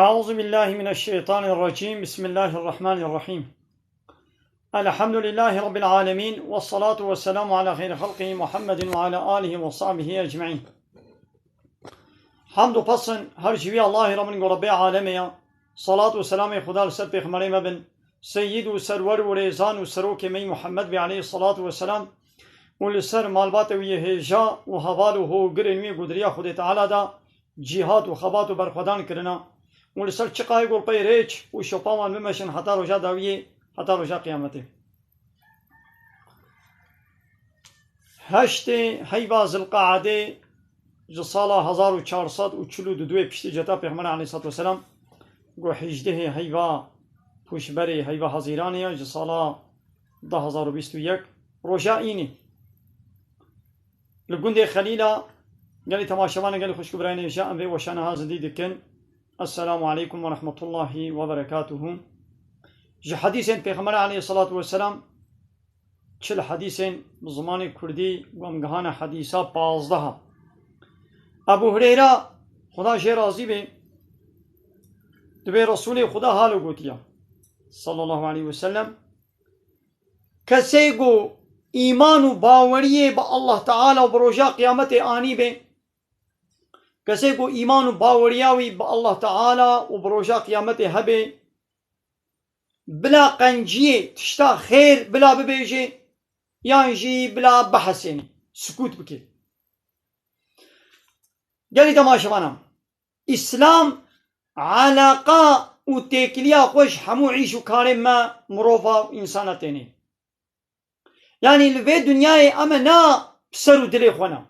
أعوذ بالله من الشيطان الرجيم. بسم الله الرحمن الرحيم. الحمد لله رب العالمين، والصلاة والسلام على خير خلقه محمد وعلى آله وصحبه أجمعين. حمد و پسن هر جوی الله رب رب عالمه، صلاة و سلام خدا لسر پیغمبر مبن سید و سرور و ریزان و سروک می محمد بی علیه الصلاة والسلام و لسر مالبات و یهجا و حوال و هو گرنوی گدریا خود تعالی دا جهاد و خبات و برخودان کرنا و لسر چقای گل پی ریچ و شپامان بمشن حتی رجا داویه حتی رجا قیامته. هشت هیواز القعده جسالا 1442 پیشتی جتا پیغمبر علیه الصلاة والسلام گو 18 هیوا پوشبری هیوا حزیرانیه جسالا 2021 روژا اینی لگونده خلیلا قالی تماشوانه قالی خوشکو براینه جاءن بی وشانها زندی دکن. السلام علیکم و رحمت الله و برکاته. جا حدیثین پیغمبر علیه الصلاة والسلام چل حدیثین بزمان کردی و امگهان حدیثا 15. ابو هریره خدا جه راضی به دبی رسول خدا حالو گوتیا صلی الله علیه وسلم کسی گو ایمان و باوریه با الله تعالی و بروجا قیامت آنی به کسی گو ایمان و باوریاوی با الله تعالی و بروجا قیامت هبه بلا قنجیه تشتا خیر بلا ببیجه یانجی بلا بحثینی سکوت بکه. گلی تماشوانم اسلام علاقه و تکلیا خوش همو عیش و کار ما مروفا و انسانتینی یعنی لوی دنیای اما نا سر و دلی خوانا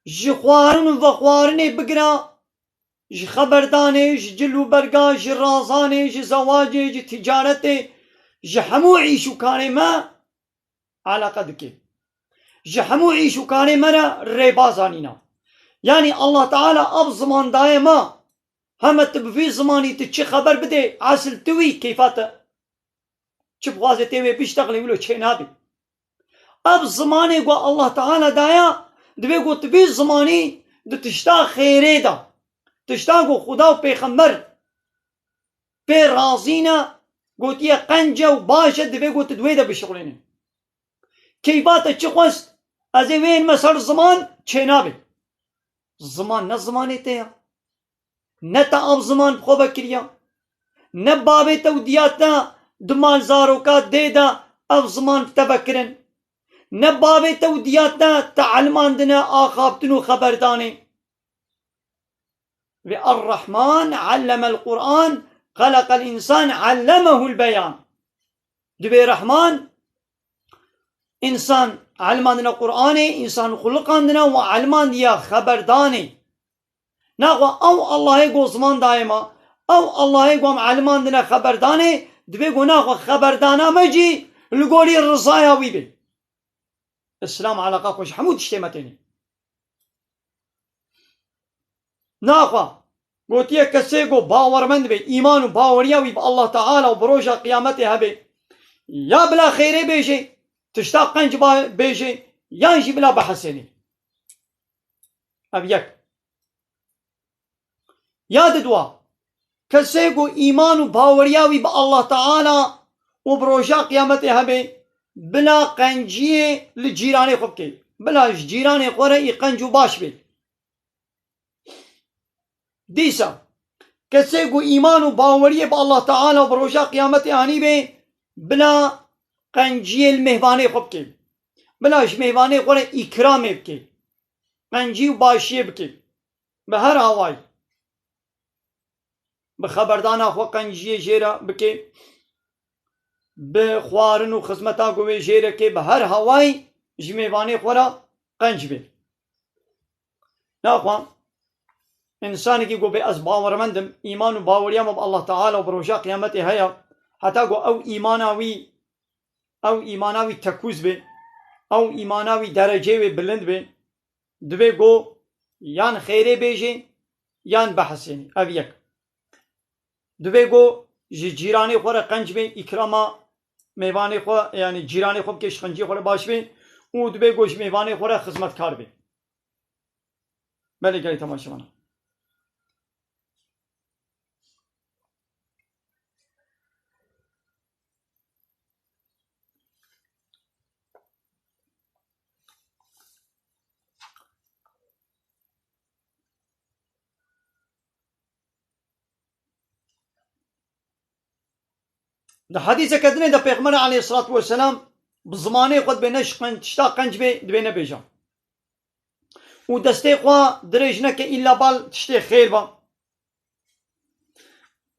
جی خوارن و خوارن بگنا جی خبردانه جی جلو برگا جی رازانه جی زواجه جی تجارته جی همو عیش و کار ما علاقه دکی جی همو عیش و کار مرا ریبازانینا یعنی الله تعالی اب زمان دائما همه تبفی زمانی تچی خبر بده اصل توی کیفات چه بغازه تیوی بیشتغلی ولو چه نابی اب زمانی گو الله تعالی دایا دوی گو تبی زمانی دو تشتا خیره دا تشتا گو خدا و پیغمبر پی رازینا گو تیه قنجه و باشه دوی گو تدوی دا بشغلینه کیفات چه خواست از وین مسار زمان چه نابی زمان نه زمانی تیا نه تا اب زمان خوب کریا نه بابی تو دیاتا دمال زاروکا دیدا اب زمان تبکرن نه بابی تو دیاتا تعلمان دنا آخابتنو خبردانی و الرحمن علم القرآن خلق الانسان علمه البیان دوی رحمان انسان علمان دنا قرآن انسان خلقان دنا و علمان دیا خبردانی ناقوا او الله گو زمان دائما او الله گو علمان دنا خبردانی دوی گو ناقوا خبردانا مجی لگولی رضایا وی بی اسلام علاقه خوش حمود اشتیمتینی ناقوا گوتیه کسی گو باورمند بی ایمان و باوریاوی با الله تعالی و بروژا قیامتی هبی یا بلا خیره بیجی تشتاق قنج بیجی یانجی بلا بحسینی. اب یک یاد دوا کسی گو ایمان و باوریاوی با الله تعالی و بروژا قیامتی هبی بلا قنجیه لجیرانی خوب که بلا جیرانی خوره ای قنجو باش بی. دیسا کسی گو ایمان و باوریه با الله تعالی و بروژا قیامتی آنی بی بلا قنجیه المهوانی خوب که بلاش مهوانی خوره اکرامی بکی قنجی و باشیه بکی به هر هوای به خبردانا خو قنجیه جیره بکی به خوارن و خدمتا گوی جیره که به هر هوای جمیوانی خورا قنج بی. ناخوان انسانی که گو به از باورمندم ایمان و باوریم با الله تعالی و بروژا قیامتی هیا حتی گو او ایماناوی تکوز بی او ایماناوی درجه بی بلند بی دوی گو یان خیره بیجی یان بحثینی. او یک دوی گو جیرانی خوره قنج بی اکراما میوانی خوره یعنی جیرانی خوب که شخنجی خوره باش بی او دوی گوش میوانی خوره خدمتکار بی. بله گلی تماشا ده حديثة كدني ده بيغمر عليه الصلاة والسلام بزمانه قد بينش تشتا قنج بي دبينا بيجا ودستي قوا دريجنك إلا بال تشتي خير با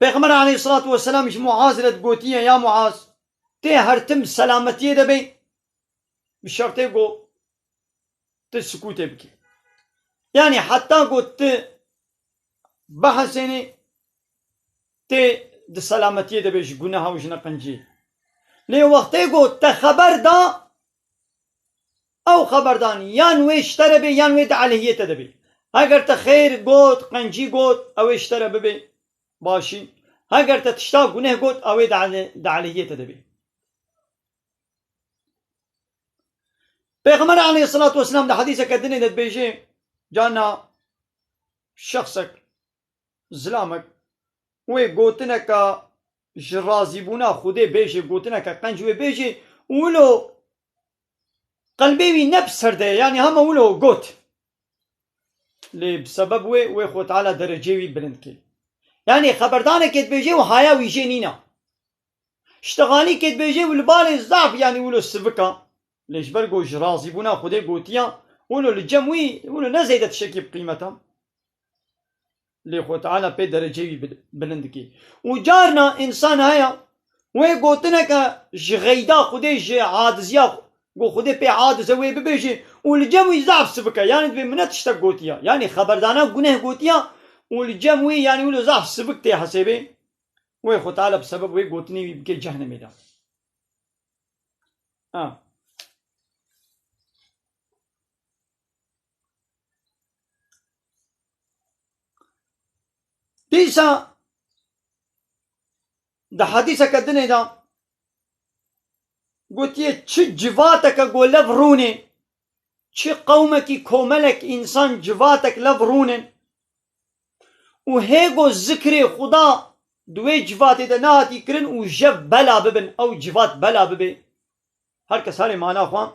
بيغمر عليه الصلاة والسلام مش معازلة قوتية يا معاذ تي هرتم سلامتي دبي بشرطي قو تسكوتي بكي يعني حتى قلت بحثيني تي د سلامتي دبي جناها وجنا قنجي لي وقتي قلت خبر دا او خبردان يانوي اشترى بي يانوي عليه تدبي اگر تخير قوت قنجي قوت او اشترى ببي باشي اگر تشتا گناه قوت او عليه تدبي پیغمبر عليه الصلاة والسلام ده حديثة كدني ده بيجي جانا شخصك زلامك وي قوتنك جرازي بونا خودي بيجي قوتنك قنجوي بيجي ولو قلبي نفس سرده يعني هم ولو قوت لي بسبب وي خو تعالى درجيوي بلندكي يعني خبردانه كت بيجي وهايا ويجي نينا اشتغالي كت بيجي والبال الضعف يعني ولو السبكه ليش برقو جرازي بونا خودي قوتيا ولو الجموي ولو نزيدت شكي بقيمتها لي خو تعالى بي درجيوي بلندكي وجارنا انسان هيا وي قوتنك جغيدا خودي جي عادزيا قو خودي بي عادز وي ببيجي والجموي ضعف سبكه يعني بي منت اشتق قوتيا يعني خبردانه قناه قوتيا والجموي يعني ولو ضعف سبكتي حسيبي وي خو تعالى بسبب وي قوتني بكي جهنم دا ديسا ده حديثة كدني دا قلت چه جواتك قول لفروني چه قومك كوملك انسان جواتك لفرونن وهيقو ذكري خدا دوي جوات دا نهاتي كرن و جف بلا ببن او جوات بلا ببن هر کس هاري مانا خوان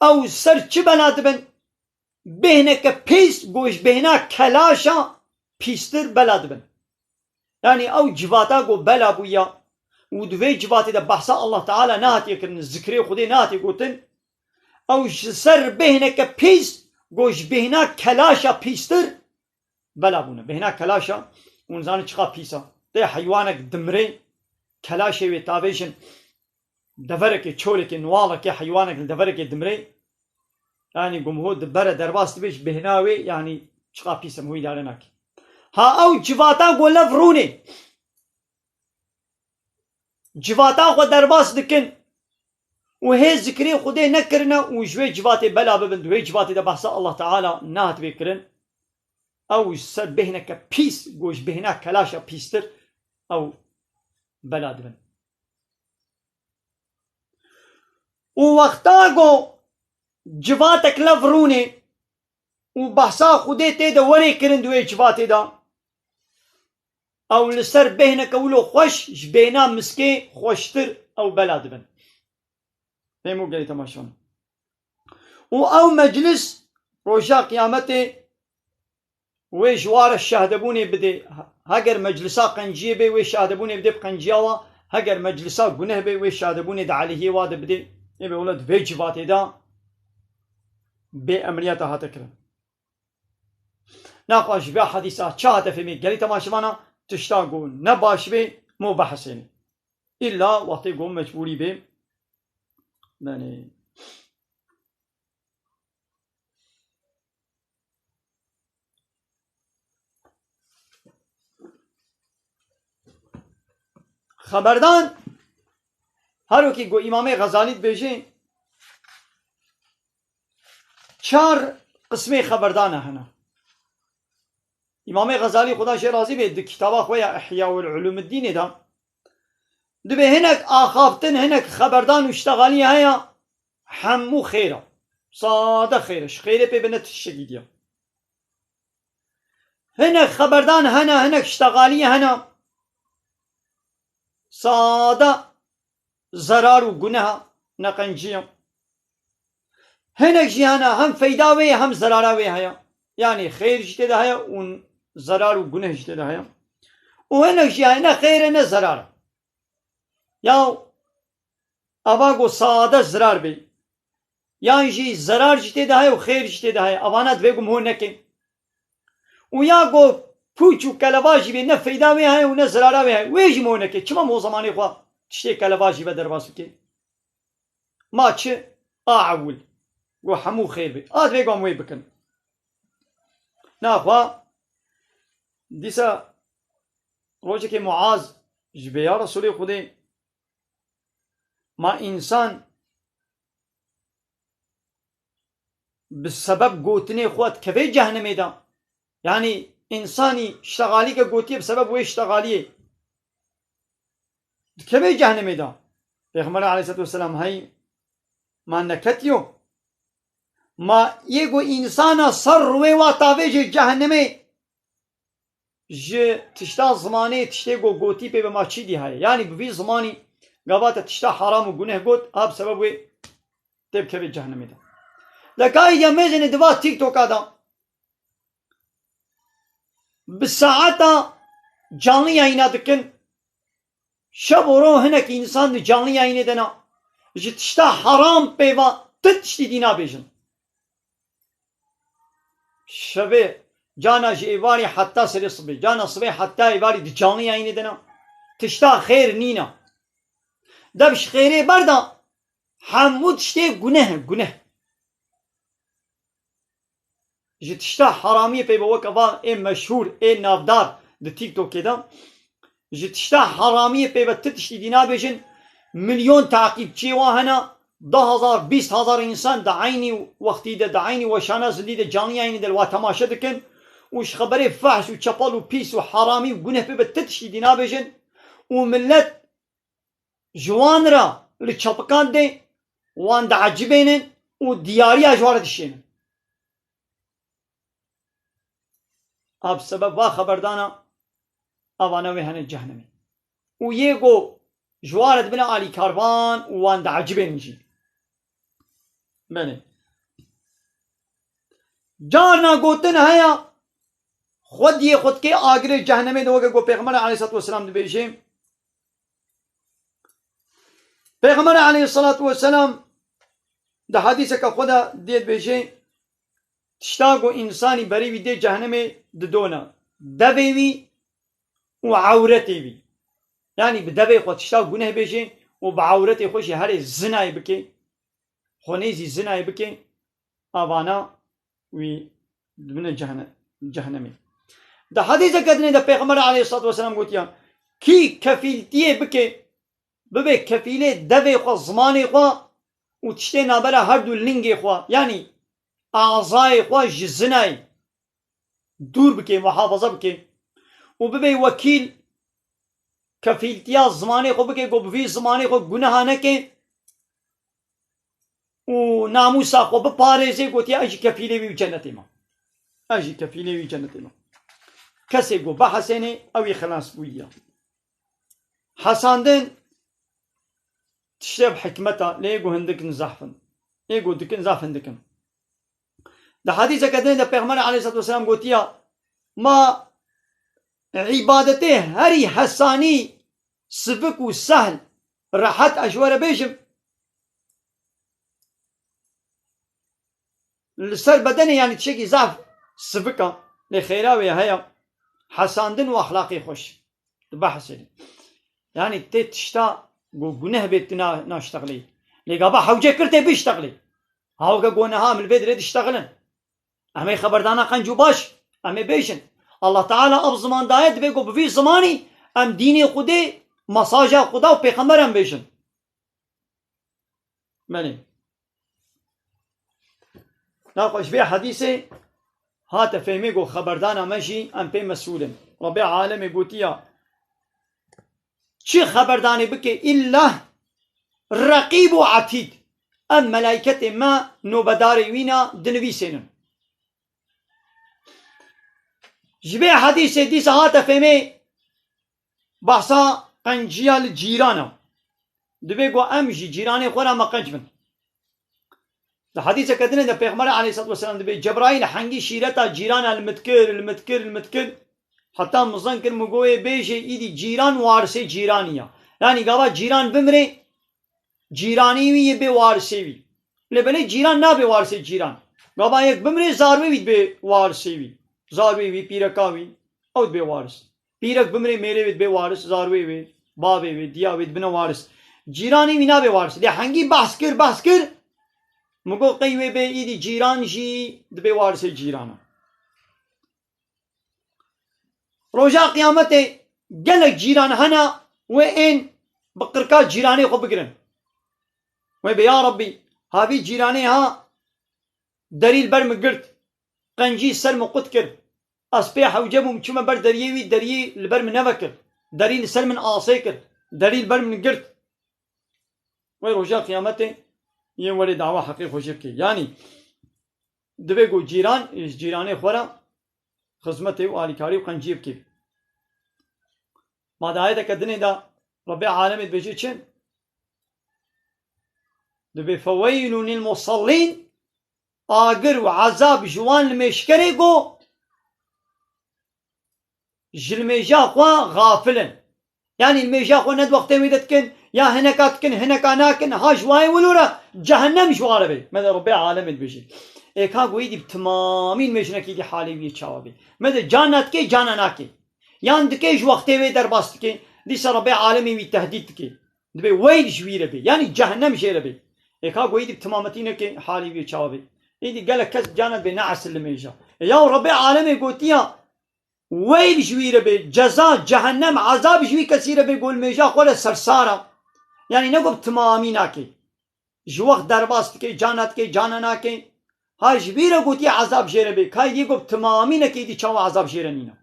او سر چه بلا دبن بهنك بيس قوش بهنا كلاشا بيستر بلا دبن يعني او جواتا قو بلا بويا ودوي جواتي دا بحثا الله تعالى نهاتي كرن ذكري خدي نهاتي قوتن او سر بهنك بيس قوش بهنا كلاشا بيستر بلا بونه بهنا كلاشا ونزاني چخا بيسا ده حيوانك دمري كلاشي وي تابيشن دفرك چولك نوالك حيوانك دفرك دمري يعني قمهو دبرة درباس تبيش بهناوي يعني چخا بيسا موي دارناك ها او جواتا قول فروني جواتا خو درباس دكن وهي ذكري خدي نكرنا وجوي جواتي بلا ببن دوي جواتي ده بحثا الله تعالى نهات بيكرن او سر بهنك بيس قوش بهناك كلاشا بيستر او بلا دبن ووقتا قو جواتك لفروني وبحثا خدي تيدا وري كرن دوي جواتي ده او لسر بهنك ولو خوش جبينا مسكي خوشتر او بلا دبن فهمو قلي تماشون او مجلس روشا قيامتي وي جوار الشهدبوني بدي هاجر مجلسا قنجيه بي وي شهدبوني بدي بقنجياوا هاجر مجلسا قنه بي وي شهدبوني دا عليه واد بدي يبي ولد في جواتي دا بأمرياتها تكرم ناقاش بها حديثات شاهد فيمي قلي تماشمانا تشتاقون نباش بي مو بحسيني إلا وقت يقوم مجبوري بي يعني خبردان هر کی گو امام غزالی بیجی چار قسمه خبردانه هنا امام غزالی خدا شه راضی به کتابا خویا احیاء العلوم الدین دا دبه هناك آخافتن هناك خبردان واشتغالي هيا حمو خيرا صادق خيرش خيري بي بنت الشقيدية هناك خبردان هناك اشتغالي هنا صادق زرار وقنها نقنجية هناك جيانا هم فيداوي هم زراراوي هيا يعني خير جتدا هيا وزرار وقنه جتدا هيا وهناك جيانا خير نه زرار یا أباقو سادة زرار بي يعني جي زرار جتي ده هاي وخير جتي ده هاي أبانا دويقم هو نكي ويا قو پوچو کلباجی بی نه فیدا می هاي و نه زرارا می هاي ويجي مو نكي چما مو زماني خوا تشتي کلباجی بدر باسو كي ما چه أعول قو حمو خير بي دويقم وي بكن ناخوا ديسا روجه که معاذ جبه یا رسول خودی ما انسان بسبب قوتني خود كفي جهنمي دا يعني انساني اشتغالي كقوتي بسبب وي اشتغاليه كفي جهنمي دا پیغمبر عليه الصلاة والسلام هاي ما نكتيو ما يگو انسان صر وي واتاوي جهنمي ج تشتا زماني تشتي قوتي بي بما چي دي هاي يعني بفي زماني قوات تشتا حرام وگنه قوت اب سبب وي تب كفي جهنمي دا لكاي يميزن دوا تيك توك دا بالساعتا canlı yayına dikin şaboro hinek insan canlı yayın edena jitişta haram peyva tişti dina bejin şabe cana jevari hatta seri sıbı cana sıbı hatta evari canlı yayın edena tişta khair nina dabş khairi barda hamud işte günah جتشتا حرامي في بوكفا إيه مشهور إيه نافدار ده تيك توك كده جتشتا حرامي في بتتشتي دينا بيجن مليون تعقيب شي وهنا 10,000 20,000 إنسان دعيني وقتي ده دعيني وشانا زدي ده جاني عيني ده الواتماشا دكن وش خبري فحش وشبال وبيس وحرامي وجنه في بتتشتي دينا بيجن وملت جوانرا للشبكان ده وان ده عجبينن ودياري أجوار دشين اب سبب وا خبردانا اوانا وهن جهنمي ويگو جوارد بنا علي كاروان وان دا عجبنجي بله جارنا گوتن هيا خود یہ خود کے آگرے جہنمی دوگے گو پیغمبر علیہ الصلوۃ والسلام دے بیجے پیغمبر علیہ الصلوۃ والسلام دا حدیث کا خدا دید بیجے تشتاقو إنساني بريوي دي جهنمي ددونا دبيوي وعورتي بي يعني بدبي خو تشتاق گناه بيجي وبعورتي خوشي هاري زناي بكي خونيزي زناي بكي آوانا وي من جهنمي دا حديثة قدني دا پیغمبر عليه الصلاة والسلام قلت يا كي كفيلتيه بكي ببي كفيلة دبي خو زماني خو وتشتي نابلا هردو لنگي خو يعني أعضاء خواج الزناي دور بكي محافظة بكي وببي وكيل كفيلتيا زماني خو بكي بفي زماني خو گناها نكي وناموسا خو بپاريزي قوتي اجي كفيلي بي جنتي ما اجي كفيلي بي جنتي ما كسي قو بحسيني او يخلاص بويا حساندن تشتب حكمتا ليقو هندكن زحفن ليقو دكن زحفن دكن ده حديث كدن ده پیغمبر عليه الصلاة والسلام قوتيا ما عبادته هري حساني سفك وسهل راحت أشوار بيشم السر بدني يعني تشكي زعف سفكا لخيراوي هيا حساندن وأخلاقي خوش بحثي يعني تشتا گناه بيتنا ناشتغلي لقابا حوجه كرتي بيشتغلي هاوكا قونها من البيت ريد يشتغلن أمي خبردانا قنجو باش أمي بيشن الله تعالى أب زمان دايت بيقو بفي زماني أم ديني خودي مساجا خدا و پیغمبر أم بيشن مني ناقش بيه حديثي هات فهميقو خبردانا ماشي أم بي مسؤولن ربي عالمي قوتيا چي خبرداني بكي إلا رقيب وعتيد أم ملايكة ما نوبداري وينا دنوي سينن جبه حديث ديس هات فهمي بحثا قنجيا الجيرانا دبيقو أمجي جيراني خورا ما قنجبن ده حديث كدنا ده پیغمبر عليه الصلاة والسلام دبي جبرائيل حنجي شيرتا جيرانا المتكر حتى مزنكر مقوي بيجي إيدي جيران وارسي جيرانيا يعني قابا جيران بمري جيراني وي بي وارثي وي لبني جيران نا بي وارثي جيران قابا يك بمري زاروي وي بي وارثي وي زاروي وي بيركا وي او بي وارث بيرك بمري ميري وي بي وارث زاروي وي بابي وي ديا وي بنا وارث جيراني وي نا بي وارث دي هنگي بحث كر مگو قيوي بي ايدي جيران جي دبي وارثي جيرانا روجا قيامته قالك جيران هنا وين بقركات جيراني خو بقرن ويبي يا ربي هذه جيراني ها دليل برم قرت قنجي سلم قتكر أصبيح وجبهم كما بر دريوي دري البرم نفكر دليل سلم آسيكر دليل برم قرت ويرجع قيامته يولي دعوة حقيقة وشكي يعني دبيقو جيران جيراني خورا خزمته وآلي كاري وقنجيب كيف ما دعاية كدني دا ربي عالمي بيجي چن دبي فويل للمصلين آقر وعذاب جوان المشكري قو جلميجا خوا غافلا يعني الميجا خوا ند وقت ميدتكن يا هنكاتكن هنكاناكن ها جواي ولورا جهنم جوار بي ماذا ربي عالمي بيجي ایک ها گویی دی تمامین مشنکی دی حالی وی چاوی مده جانت کی جانانا کی یاند کی جو وقت وی در باست کی دی سر رب عالمی وی تهدید کی دبی ویل جویره بی یعنی جهنم شیره بی ایک ها گویی دی تمامتین کی حالی وی چاوی ایدی گل کس جانت بی نعس المیجا یا رب عالمی گوتیا ویل جویره بی جزاء جهنم عذاب جوی کثیره بی گول میجا خول سرسارا یعنی نگو تمامینا کی جو وقت در باست کی جانت کی جانانا کی هاش بيرا قوتي عذاب جيرا بي كاي دي قب تمامين كيدي چاو عذاب جيرا نينا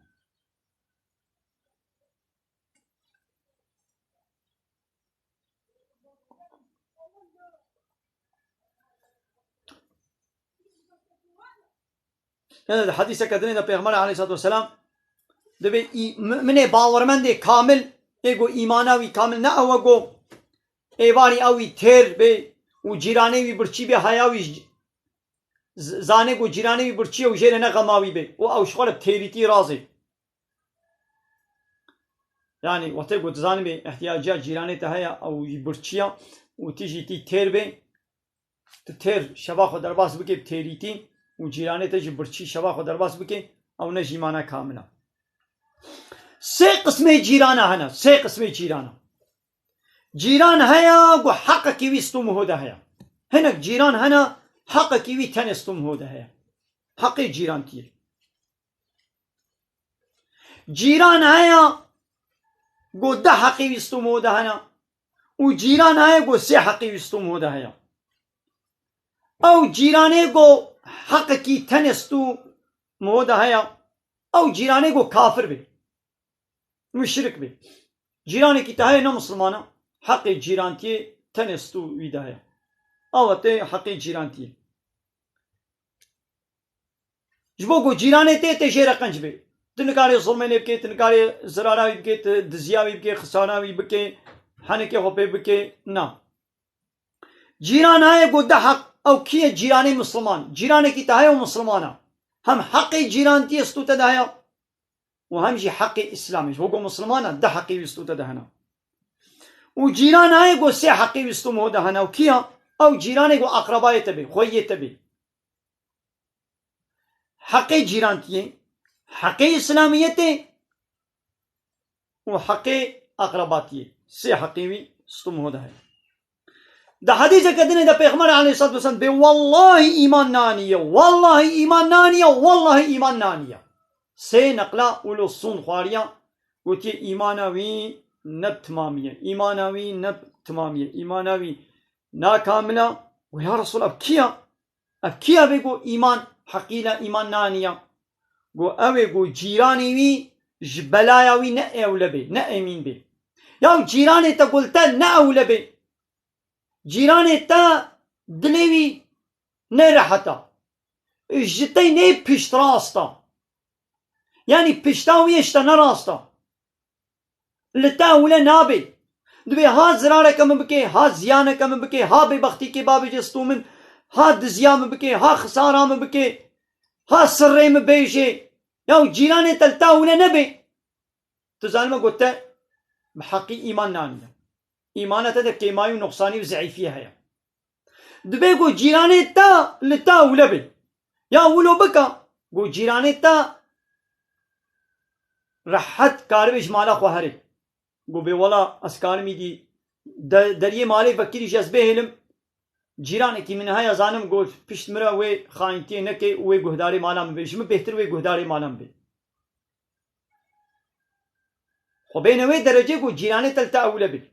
هذا حديثة كدني دا پیغمبر عليه الصلاة والسلام دبي من باورمند كامل ايگو ايماناوي كامل نا اوگو ايواري اوي تير بي و جيراني بي برچي بي حياوي زانه کو جیرانی بھی برچی او جیرنا غماوی به او او شغل تیریتی رازی يعني وقت قلت زاني به احتياجات جيراني تهيا او برچيا وتيجي تي تير به تير شباخ درباس بكي تيريتين وجيراني تجي برچي شباخ درباس بكي او نجي مانا كاملا سه قسم جيرانا هنا سه قسم جيرانا جيران هيا و حق كي ويستم هدا هيا هناك جيران هنا حق كيوي تنستم هو ده هي حق جيران تير جيران هيا قو ده حقي ويستم هو ده هنا وجيران هيا قو سي حقي ويستم هو ده هيا او جيراني قو حق كي تنستو هو ده هيا او جيراني قو كافر بي مشرك بي جيراني كي تهيا نا مسلمانا حق جيران تي تنستو ويده هيا او ته حق جيران تي جبوكو جيراني تي شيرا قنج بي تنكاري ظلمين بكي تنكاري زراراوي بكي دزياوي بكي خساناوي بكي حنكي خوبي بكي نا جيران هاي قد حق او كي جيراني مسلمان جيراني كي تهايو مسلمانا هم حق جيران تي استو تدهايا وهم جي حق اسلامي هو مسلمانا ده حقي يستو تدهنا وجيران هاي قد سي حقي يستو مودهنا وكيا او جيراني قد اقرباي تبي خوي تبي حق جيرانتي حق اسلاميتي وحق اقرباتي سي حقيوي استمه ده حديث كدني ده پیغمبر عليه الصلاه والسلام بي والله ايمان نانيه والله ايمان نانيه والله ايمان نانيه سي نقلا ولو الصون خواريا قلتي ايمانوي نب تماميه ايمانوي نب تماميه ايمانوي نا كامله ويا رسول ابكيا بيقول ايمان حقيلا ايمان نانيا قو اوي قو جيراني وي جبلايا وي نا اولبي نا امين بي يا جيراني تا قلتا نا اولبي جيراني تا دليوي نا رحتا جتي ني پشت راستا يعني پشتاوي اشتا نراستا لتا اولا نابي دبي ها زرارة كم بكي ها زيانة كم بكي ها ببختي كي بابي جستو من ها دزيام بكي ها خسارام بكي ها سريم بيجي يا جيراني تلتا ولا نبي تزالما قلت بحقي ايمان نانيا إيمانة تدك كيماي ونقصاني وزعيفية هيا دبي قو جيراني تا لتا ولبي يا ولو بكا قو جيراني تا رحت كاربش مالا خوهري قو بي ولا اسكارمي دي دريه مالي فكري جذبه هلم جيراني كي من هيا زانم قول پشت مرا وي خاينتي نكي وي گهداري مالا مبي جم بهتر وي گهداري مالا مبي خو بين وي درجه قو جيراني تلتا ولبي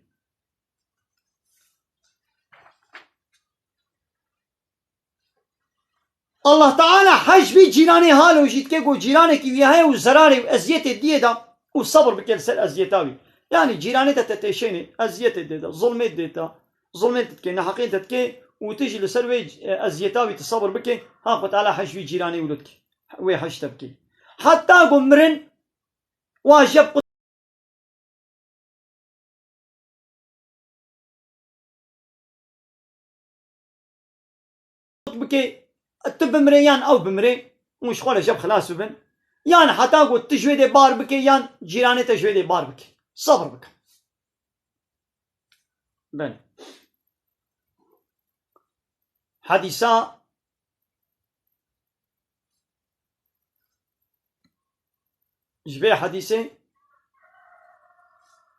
الله تعالى حج بي جيراني حال وجيت كي قو جيراني كي وياها وزراري وازيت دي دا وصبر بكل سر ازيتاوي يعني جيراني تتشيني ازيت دي دا ظلمت دي دا ظلمت تكي نحقين تتكي وتجي لسروي ازيتاوي تصبر بكي ها قلت على حج بي جيراني ولدك وي حج تبكي حتى قمرن واجب بكي التب بمريان او بمري مش خوله جاب خلاص بن يعني حتى قلت تجوي دي بار بكي يعني جيراني تجوي دي بار بكي صبر بك بن حديثا جبه حديثي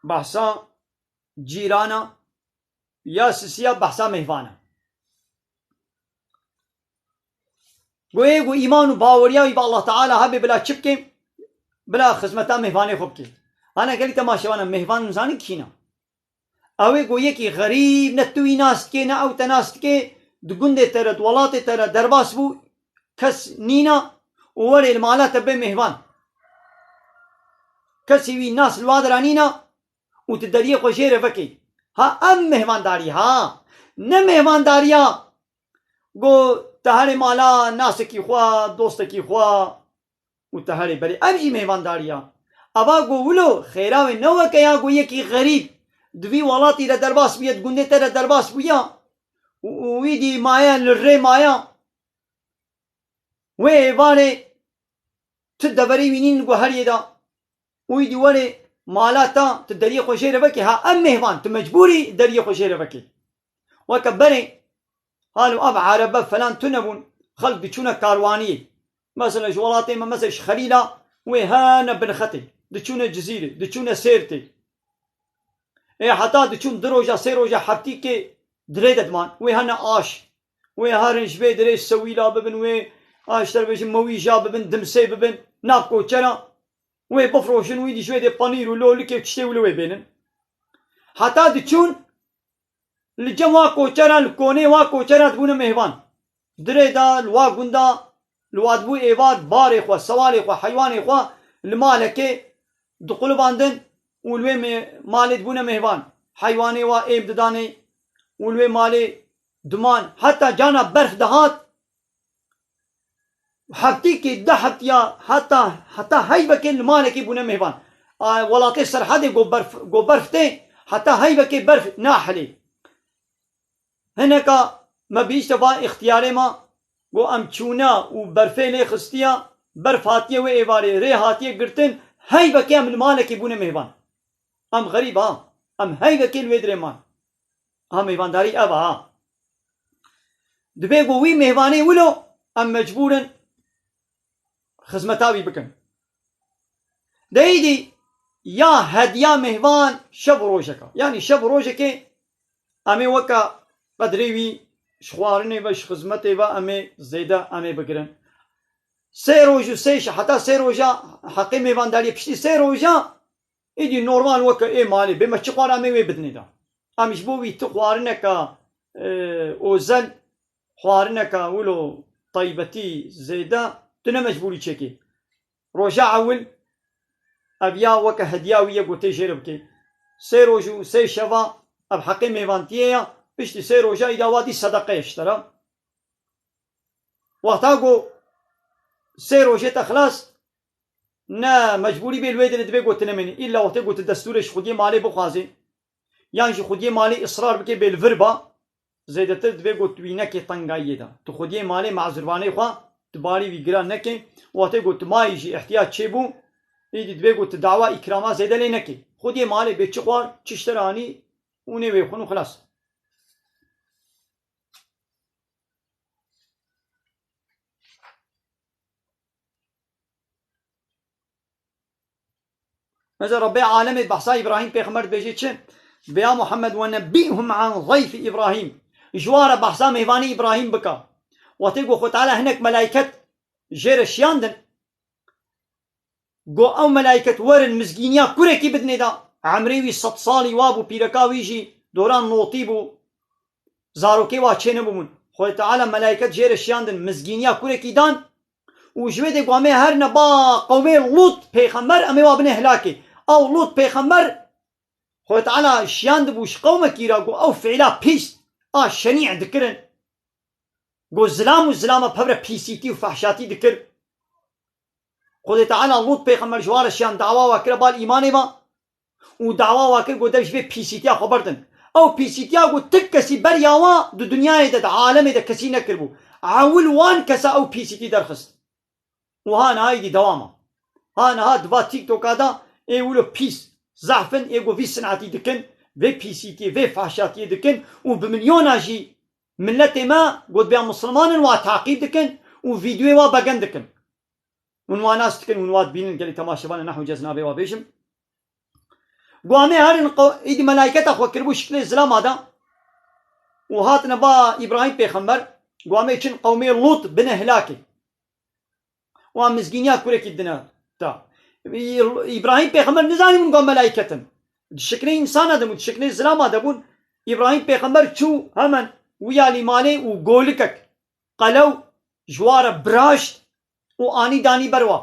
بحثا جيرانا يا سسيا بحثا مهوانا گوئے گو ایمان و باوریاوی با الله تعالی هبه بلا چپکه بلا خدمتا مهوانه خوب که انا گلی تماشوانا مهوان زانی کینا اوه گو یکی غریب نتوی ناست که نه او تناست که دگنده تره دولات تره درباس بو کس نینا ووری المالا تبه مهوان کسی وی ناس الوادرانینا و تدریه خوشیره فکی ها ام مهوان داری ها نه مهوان داریا گو تهاری مالا ناس کی خوا دوست کی خوا و تهاری بری ابجی مهمان داریا ابا گو ولو خیراوی نو که یا گو یکی غریب دوی ولاتی را درباس بیاد گنده تر درباس بیا وی دی مایا لره مایا وی واره تدبری وینین گو هر یدا وی دی واره مالا تا تدری خوشی رو بکی ها ام مهمان تو مجبوری دری خوشی رو بکی وکبری قالوا أبا عربة فلان تنبون خلق دچونا كاروانية مثلا جوالاتي ما مثلا خليلة وهانا بن ختي دچونا جزيرة دچونا سيرتي إيه حتى دچون دروجة سيروجة حبتي كي دريد ادمان وهانا آش وهارنش بي دريش سويلا ببن آشتر بيش مويجا ببن دمسي ببن ناقو چنا بفروشن ويدي شوية دي بانير ولولي كيف تشتي ولوي بينن حتى دچون لجمع کوچرا لکونه وا کوچرا تبونه مهوان دره دا لوا گندا لواد بو ایواد بار خو سوال خو حیوان خو المالکه دخول باندن ولوی مال تبونه مهوان حیوان وا ایب ددانه ولوی مال دمان حتى جانا برف دهات حبتي كي ده حبتيا حتى هاي بكي المالكي بونه مهوان ولاقي سرحدي جو برف تي حتى هاي بكي برف ناحلي هناك ما بيش تبا اختياري ما گو ام چونا و برفه لي خستيا برف هاتيه و ايواري ري هاتيه گرتن هاي بكي ام المالكي بونه مهوان ام غريب ها ام هاي بكي الويدري مان ها مهوان داري ابا ها دبي گو وي مهواني ولو ام مجبورن خزمتاوي بكن دايدي يا هديا مهوان شب روجكا يعني شب روجكي امي وكا قدريوي شخوارني باش خزمتي با امي زيدا امي بكرن سي روجو سيش حتى سي روجا حقي مهوان داري بشتي سي روجا ايدي نورمال وكا اي مالي بما تشخوار امي وي بدني دا امش بوي تخوارنكا اوزل خوارنكا ولو طيبتي زيدا تنا مجبوري تشكي روجا عول ابيا وكا هدياوية قوتي جربكي سي روجو سي شفا اب حقي ميفانتيا بشتي سي روجا اذا وادي صدقه يشترى وقتا قو سي روجا تخلص نا مجبوري بالويدن دبي قوت نمني الا وقت قوت الدستورش خدي مالي بخوازي يعني خدي مالي اصرار بكي بالفربا زيدتر دبي قوت وينكي طنقاية دا تو خدي مالي مع زرباني خوا تباري ويقران نكي وقت قوت ما يجي احتياج شيبو يجي دبي قوت دعوة إكراما زيادة لي نكي خدي مالي بيتشقوار تشتراني ونوي يخون وخلاص. مثلا ربي عالمي بحصا إبراهيم بيغمر بيجي بيا محمد ونبئهم عن ضيف إبراهيم جوار بحصا مهواني إبراهيم بكا وتيقو خو تعالى هناك ملايكة جير الشياندن قو أو ملايكة ورن مزقينيا كوريكي بدني دا عمريوي 100 صالي وابو بيركاويجي دوران نوطيبو زاروكي واتشينبو من خو تعالى ملايكة جير الشياندن مزقينيا كوريكي دان وجويدي قوامي هر نبا قومي لوط بيغمر أمي وابن هلاكي او لوط بيغمر خو تعالى شياند بوش قومك يراقو او فعلا بيس شنيع ذكرن قو الزلام والزلامة بهبرة بيسيتي وفحشاتي ذكر خو تعالى لوط بيغمر جوار شيان دعوا واكر بالإيماني ما ودعوا واكر قو درش بي بيسيتيا خبردن او بيسيتيا قو تكسي برياوا دو دنياي دا عالمي دا كسي نكربو عاول وان كسا او بيسيتي درخست وهانا هاي دي دوامة هانا هاد با تيك توك هذا ايولو بيس زعفن ايقو في صنعتي دكن في بيسيتي في فحشاتي دكن وبمليون اجي ملتي ما قد بيان مسلمان وتعقيد دكن وفيديو وباقن دكن ونواناس دكن ونواد بينن قال تماشبان نحو جزنا بي وبيشم قوامي هارن ايدي ملايكة اخوة كربو شكل الزلام هذا وهاتنا با ابراهيم بيخمر قوامي چن قومي لوط بن هلاكي ومزقينيا كوريكي الدنا تا إبراهيم بيغمبر نزاني من قوم ملايكة الشكل إنسان هذا الشكل الزلام هذا بون إبراهيم بيغمبر شو همن ويا لمالي وقولكك قالوا جوار براشت واني داني بروا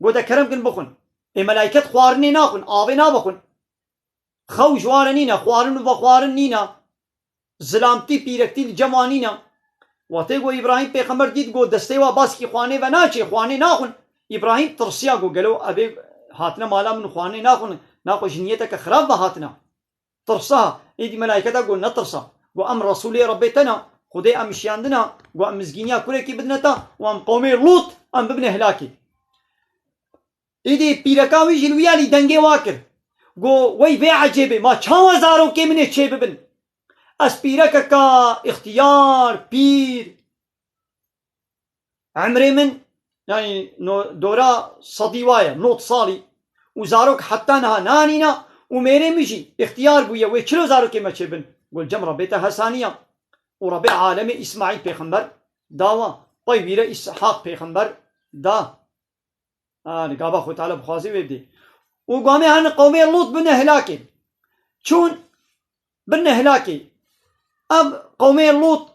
قودا كرم كن بخون ملايكة خوارني ناخن آوي نابخون خو جوار نينا خوارن وخوارن نينا زلامتي بيركتي الجمانينا واتيقو إبراهيم بيغمبر ديد قو دستيوا باسكي خواني وناچي خواني ناخن إبراهيم ترسيا قو قالو أبي هاتنا مالا من خواني ناخو جنيتك خراب وهاتنا ترسها إيدي ملايكة قو نترسا قو أم رسولي ربيتنا خدي أم شياندنا قو أم مزقينيا كوريكي بدنتا وأم قومي لوط أم ببن هلاكي إيدي بيركاوي جلويالي دنگي واكر قو وي بي عجيبه ما چاوا زارو كي مني چه ببن أسبيرك كا اختيار بير عمري من يعني دورا صديوايا نوت صالي وزاروك حتى نها نانينا وميري مجي اختيار بويا ويشلو زاروك ما تشبن قول جم ربيتها هسانية وربي عالمي إسماعيل بيخنبر داوا طيبيرة إسحاق بيخنبر دا نقابا خو تعالى بخوازي ويبدي وقامي هن قومي لوط بن هلاكي شون بن هلاكي أب قومي لوط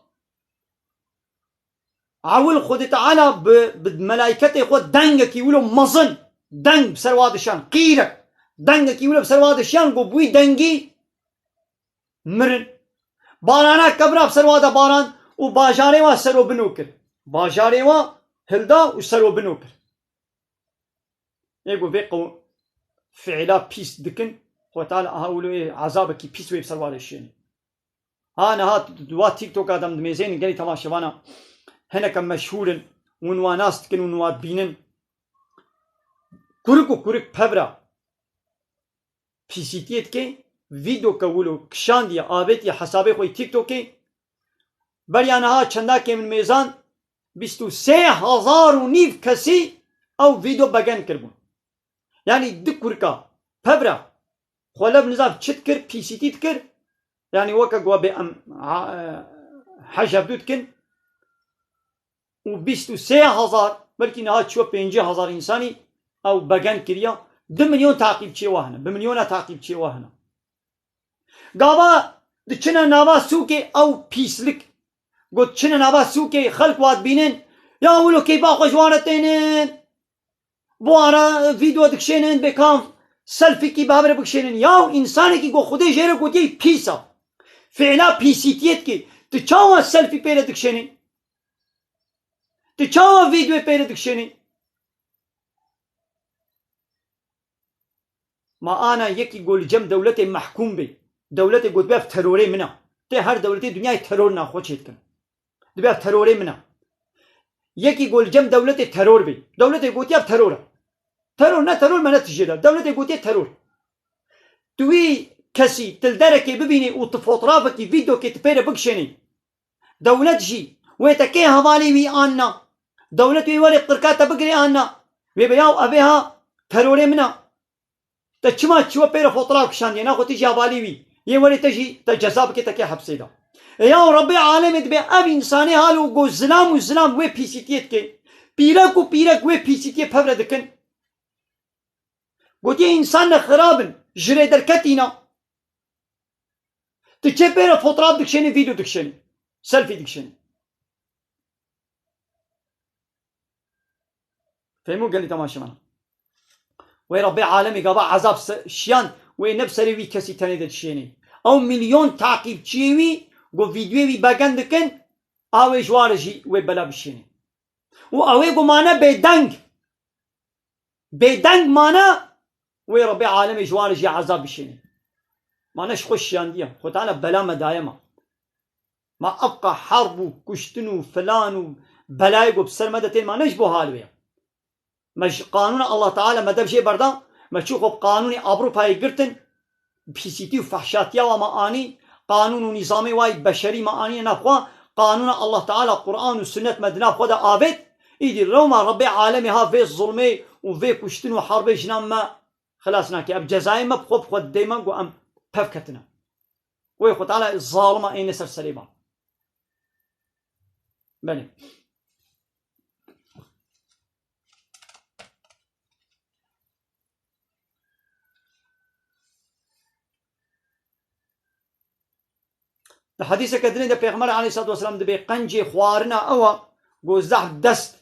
عول خود تعالى بملائكته خود دنگك يقولوا مظن دنگ بسرواد شان قيرك دنگك يقولوا بسرواد شان قو بوي دنگي مرن بارانا كبرا بسرواد باران وباجاري وا سرو بنوكر باجاري وا هلدا وسرو بنوكر يقول بيقو فعلا بيس دكن خو تعالى هاولو عذابك بيس وي بسرواد الشين انا هات دوا تيك توك ادم ميزين قالي تماشوانا هنا كم مشهورن ونواناس تكن ونواد بينن كوركو كورك بابرا بيسيتيت كي فيديو كولو كشانديا آبتي حسابي خوي تيك توكي بريانا ها چندا كي من ميزان 23,000 كسي او فيديو بغن كربون يعني دك كوركا بابرا خولب نزاف چت كر بيسيتيت كر يعني وكا قوا بأم حاجة بدوت كن و 23,000 بلكي نها تشوف 50,000 إنساني أو بغن كريا 2 مليون تعقيب چه واهنا بمليون تعقيب چه واهنا قابا دچنا ناوا سوكي أو بيسلك قد چنا ناوا سوكي خلق واد بينن يا ولو كي باقو جوانتينن بوارا فيديو دكشينن بكام سلفي كي بابر بكشينن ياو إنساني كي قو خده جيره قو دي بيسا فعلا بيسيتيت كي تچاوا سلفي پيره دكشينن تچاوا فيديو پيره دكشينن ما أنا يكي قول جم دولتي محكوم بي دولتي قد بيف تروري منا تي هر دولتي دنياي ترور ناخوة چيت كن دبيف تروري منا يكي قول جم دولتي ترور بي دولتي قوتي اب ترور نا ترور منا تجيدا دولتي قوتي ترور توي كسي تلدركي ببيني وتفوترافكي فيديو كي تبير بكشني دولت جي ويتكي هوالي وي آنا دولت وي ولي قركاتا بقري آنا ويبياو أبيها تروري منا تشما تشوا بير فوتراف كشان ينا خو تجي هوالي وي يولي تجي تجزاب كي تكي حبسي دا يا ربي عالم دبي أبي إنساني هالو جو زلام وزلام وي بيسيتيت كي بيرك وبيرك وي بيسيتي بفر دكن قلت إنسان خرابن جري دركتينا تجي بير فوتراف دكشني فيديو دكشني سيلفي دكشني فهموا قال لي تماشي معنا وي ربي عالمي قابا عذاب شيان وي نفسري وي كسي تاني دكشيني او مليون تعقيب تشيوي قو فيديوي باقن دكن اوي جوارجي وي بلا بشيني و اوي قو مانا بيدنگ مانا وي ربي عالمي جوارجي عذاب بشيني مانا شخوش شيان ديا خو تعالى بلا مدايمة ما ابقى حرب وكشتن وفلان وبلاي قو بسر مدتين ما نجبو هالويا مش قانون الله تعالى ما دبشي بردا ما تشوفوا بقانوني أوروبا يقرتن بيسيتي وفحشاتيا وما آني قانون ونظامي واي بشري ما آني نخوا قانون الله تعالى قرآن والسنة مدنا خدا آبت إيدي روما ربي عالمي ها في الظلمي وفي كشتن وحرب جنام ما خلاصنا كي أب جزائي ما بخوب خود دايما قو أم بفكتنا ويخو تعالى الظالمة أين سر سليمة بني الحديث كدرين ده بيغمر عليه الصلاة والسلام ده بيقنجي خوارنا أو جوزح دست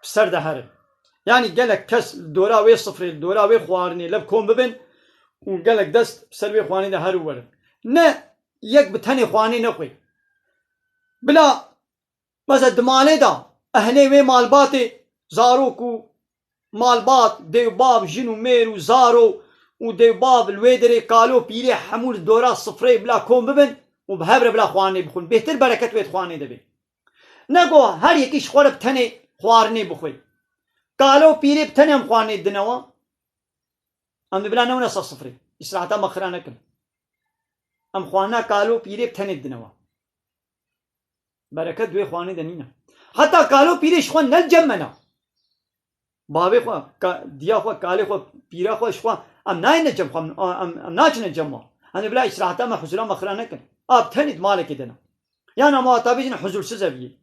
بسر ده هرب يعني قالك كس الدورة وي صفر الدورة وي خوارني لبكون ببن وقالك دست بسر وي خواني ده هرب ورد نا يك بتهني خواني نقوي بلا مثلا دمالي ده أهني وي مالباتي زاروكو مالبات ديو باب جنو ميرو زارو وديو باب الويدري قالوا بيلي حمول الدورة صفري بلا كون ببن وبهبر بلا خواني بخون بهتر بركت ويت خواني دبي نگو هر یکیش خور بتنه خوارني بخوي قالوا بيري بتنه ام خواني دنوا ام بلا نونا صفري اسراحتا مخرانا كن ام خوانا قالوا بيري بتنه دنوا بركت وي خواني دنينا حتى قالوا بيري شخون نلجمنا بابي خو ديا خو قالي خو بيرا خو شخو ام ناي نجم خو ام ناچ نجم انا بلا اسراحتا ما حضورا مخرانا كن اب تنید مالك دنا يعني ما تابعين حضور سزبي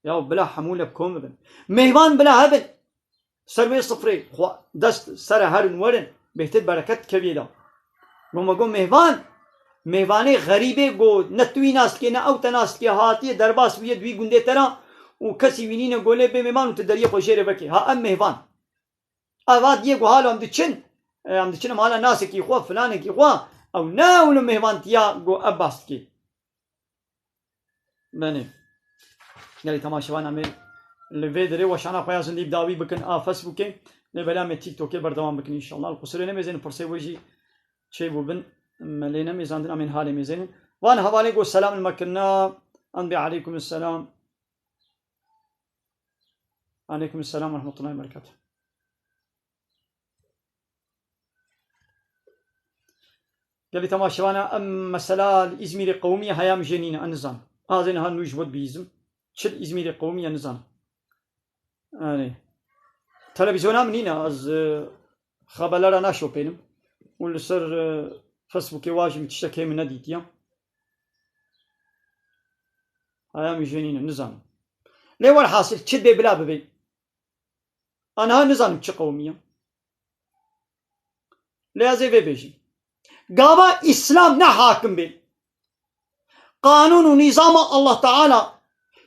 يا بلا حمولة بكم بن مهمان بلا هبل سروي صفري دست سر هرن ورن بهتر بركت كبيرة وما قوم مهماني غريبة قو نتوي ناس كنا أو تناس كي هاتي درباس ويد وي قندي ترى وكسي وينين قولي بمهمان وتدريه خوشيري بكي ها أم مهمان أواد يقو حالو عم دچن مالا ناس كي خوا فلان كي خوا او ناولو مهمان تيا قو أباست كي بني يعني تماشوان عمل الفيدري وشانا خويا زندي بداوي بكن فيسبوك لبلا مي تيك توك بردوام بكن ان شاء الله القصرين ميزين فرسي وجي شي بوبن ملينا ميزاندنا من حالي ميزين وانا حوالي قو السلام المكنا انبي عليكم السلام عليكم السلام ورحمة الله وبركاته قال لي تماشوانا ام مسألة الإزميري قومية هيام جنينة النظام هذين هان نوجود بيزم شل إزميري قومية نظام يعني تلفزيونا منينا از خبالارا ناشو بينم والسر فيسبوكي واجم تشتكي من نديتيا هيام جنينة نظام ليه والحاصل تشد بي بلا ببي انا هان نظام تش قومية ليه زي بيجي قابا إسلام نا حاكم بي قانون ونظام الله تعالى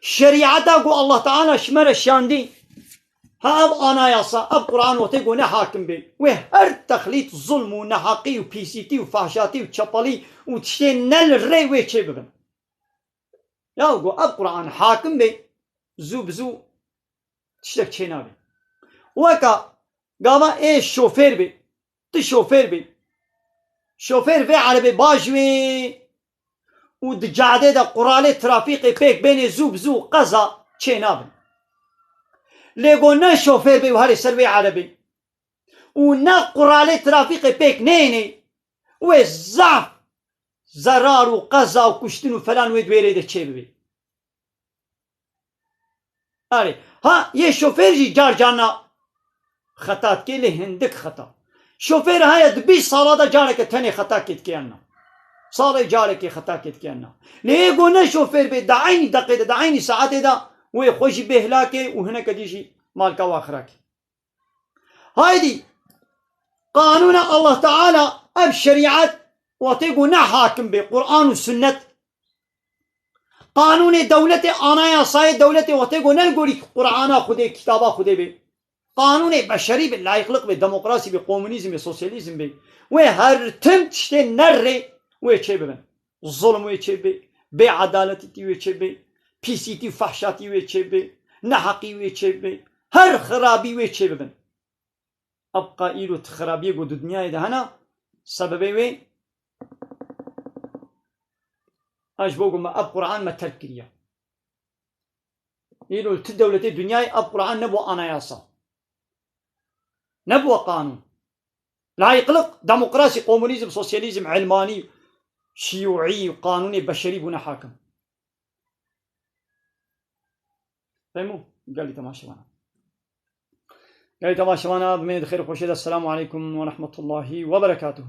شريعته قو الله تعالى شمر الشاندي ها أب أنا ياسا أب قرآن وتيقو نا حاكم بي وهر تخليط ظلم ونحاقي وبيسيتي وفحشاتي وشبالي وتشتين نل الري ويتشي بغن يا قو أب قرآن حاكم بي زو بزو تشتك تشينا بي وكا قابا إيه شوفير بي تشوفير بي شوفير في عربي باجوي ودجاده دا قرالي ترافيقي بيك بين زو بزو قزا تشينابن ليقو نا شوفير بي وهاري سروي عربي و نه قراله ترافیق پیک نینه و ضعف ضرار و قضا و کشتن و فلان و دویره ده چه ببی آره ها یه شوفر جی جار جانا خطات که لی هندک خطا شوفر های 20 ساله دا جاره که تنی خطا کت که انا ساله جاره که خطا کت که انا لیه گونه شوفر بی دا عینی دقیقه دا عینی ساعته دا و خوشی بهلاکه و هنه کدیشی مالکا و آخراکه هایدی قانون الله تعالى اب شريعت وتيقو نا حاكم بقرآن والسنة قانون دولتي انا يا صاي دولتي وتيقو نلقوري قرآن خدي كتابا خدي بي قانون بشري لا يخلق بالديمقراطي بقومونيزم بسوسياليزم بي وهر تم تشتي نري ويتشي ببن الظلم ويتشي بي بعدالتي ويتشي بي بيسيتي فحشاتي ويتشي بي نحقي ويتشي بي هر خرابي ويتشي ببن ابقى ايلو تخرابيه قد الدنيا ده هنا سببي وين اش بقول ما اب قرآن ما تركيا ايلو الدولة الدنيا اب قرآن نبو اناياسا نبو قانون لا يقلق ديمقراطي كومونيزم سوسياليزم علماني شيوعي قانوني بشري بنا حاكم فهموا قال لي تماشى معنا قال لي تماشى معنا بمن خير خوشيد السلام عليكم ورحمة الله وبركاته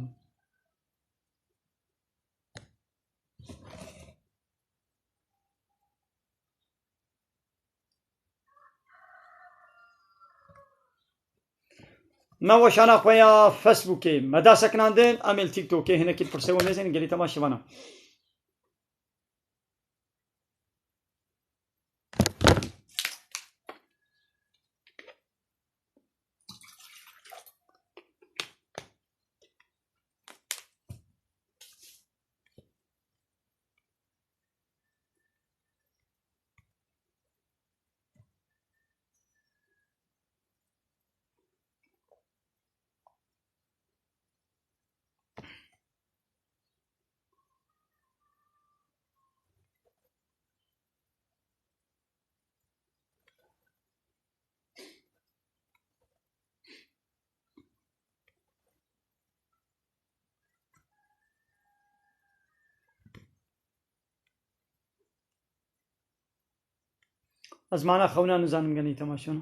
ما وشانا خويا فيسبوكي مدا سكناندين اميل تيك توكي هنا كي فرسو نزين قال لي تماشى معنا از معنا خونا نزانم قال لي تماشى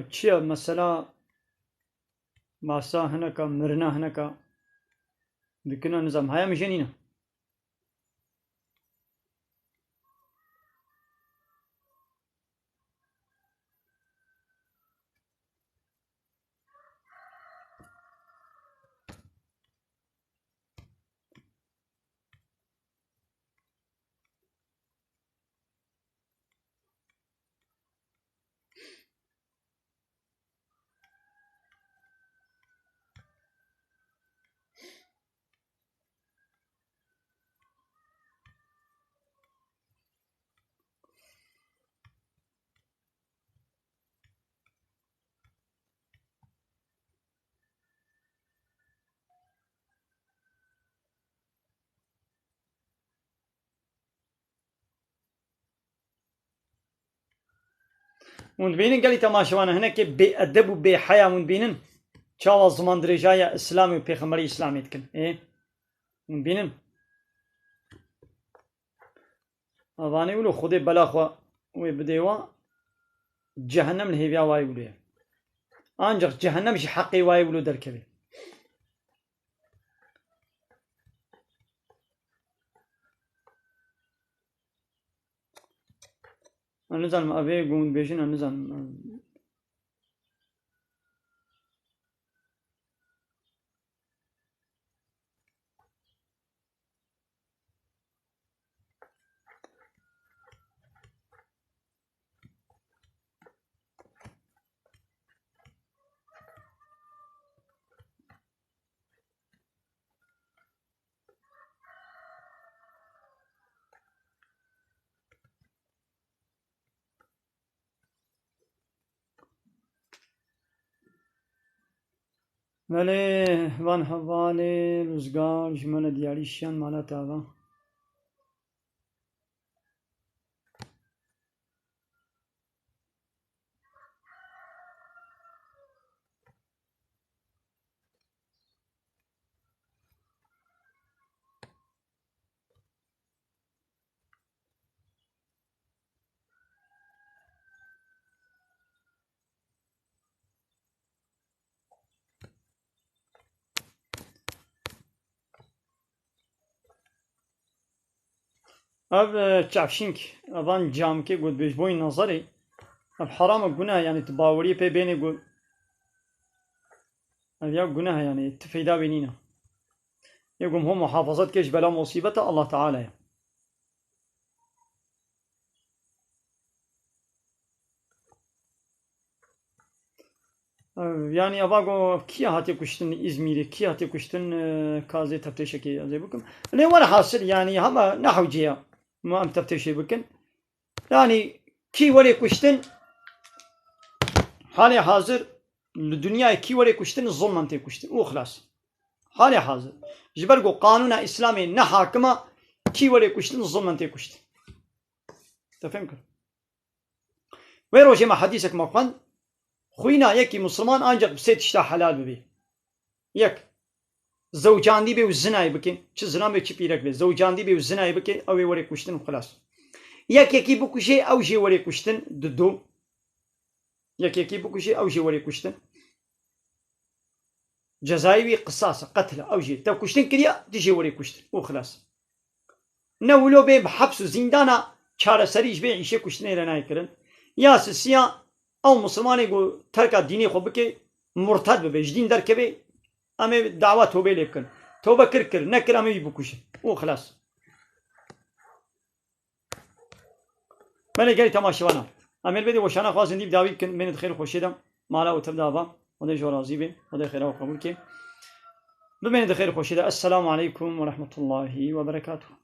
چیه مثلا ماسا هنکا مرنا هنکا دکنا نظام هاي مجنينه ون بينن قال لي تماشى وانا هناك بأدب وبحياة ون بينن شاو زمان درجايا اسلامي وبيغمبري اسلامي تكن ايه ون بينن اواني يقولوا خدي بلاخوا ويبديوا جهنم الهيبيا واي يقولوا انجر جهنم شي حقي واي يقولوا دركبي نزل ما ابي قوم بيجينا نزل بله وان حواله روزگار جمال دیاریشان مالا تاوا اب چافشینک اوان جام که گود بیش بوین نظری اب حرام گناه يعني تباوري بي بيني قول يا گناه يعني تفيدا بينينا يقوم هم محافظات كيش بلا مصيبة الله تعالى يعني أبغى كيا هاتي كشتن إزميري كيا هاتي كشتن كازي تفتيش كي زي بكم اللي ولا حاصل يعني هم نحو جيا ما أم تفتيش بكن يعني كي وري كشتن حالي حاضر الدنيا كي وري كشتن الظلم أنت كشتن وخلاص حالي حاضر جبرقو قانون إسلامي نحاكمة كي وري كشتن الظلم أنت كشتن تفهم كل ويروجي ما حديثك مقن خوينا يكي مسلمان أنجق بسيت اشتا حلال ببي يك زوجان دي بي والزناي بكين چه زنا بي چه بيرك بي زوجان دي بي والزناي بكين أو وري كشتن وخلاص يكي بكو شيء أو جي وري كشتن ددو يكي بكو شيء أو جي وري كشتن جزائي قصاصة قتل أو جي تو كشتن كريا تجي وري كشتن وخلاص نولو بي بحبس وزندانا چارة سريج بي عيشة كشتن لنا يكرن يا سيا أو مسلمان يقول ترك الديني خو بكي مرتد ببي جدين در كبي أمي دعوة توبة ليبكن توبة كركر نكر أمي بكوش وخلاص مالي قالي تماشي وانا أمي البدي وشانا خواص نديب داوي كن من الخير خوشيدم مالا وتبدا با وده جو راضي بي وده خير وقبول كي بمن الخير خوشيدا السلام عليكم ورحمة الله وبركاته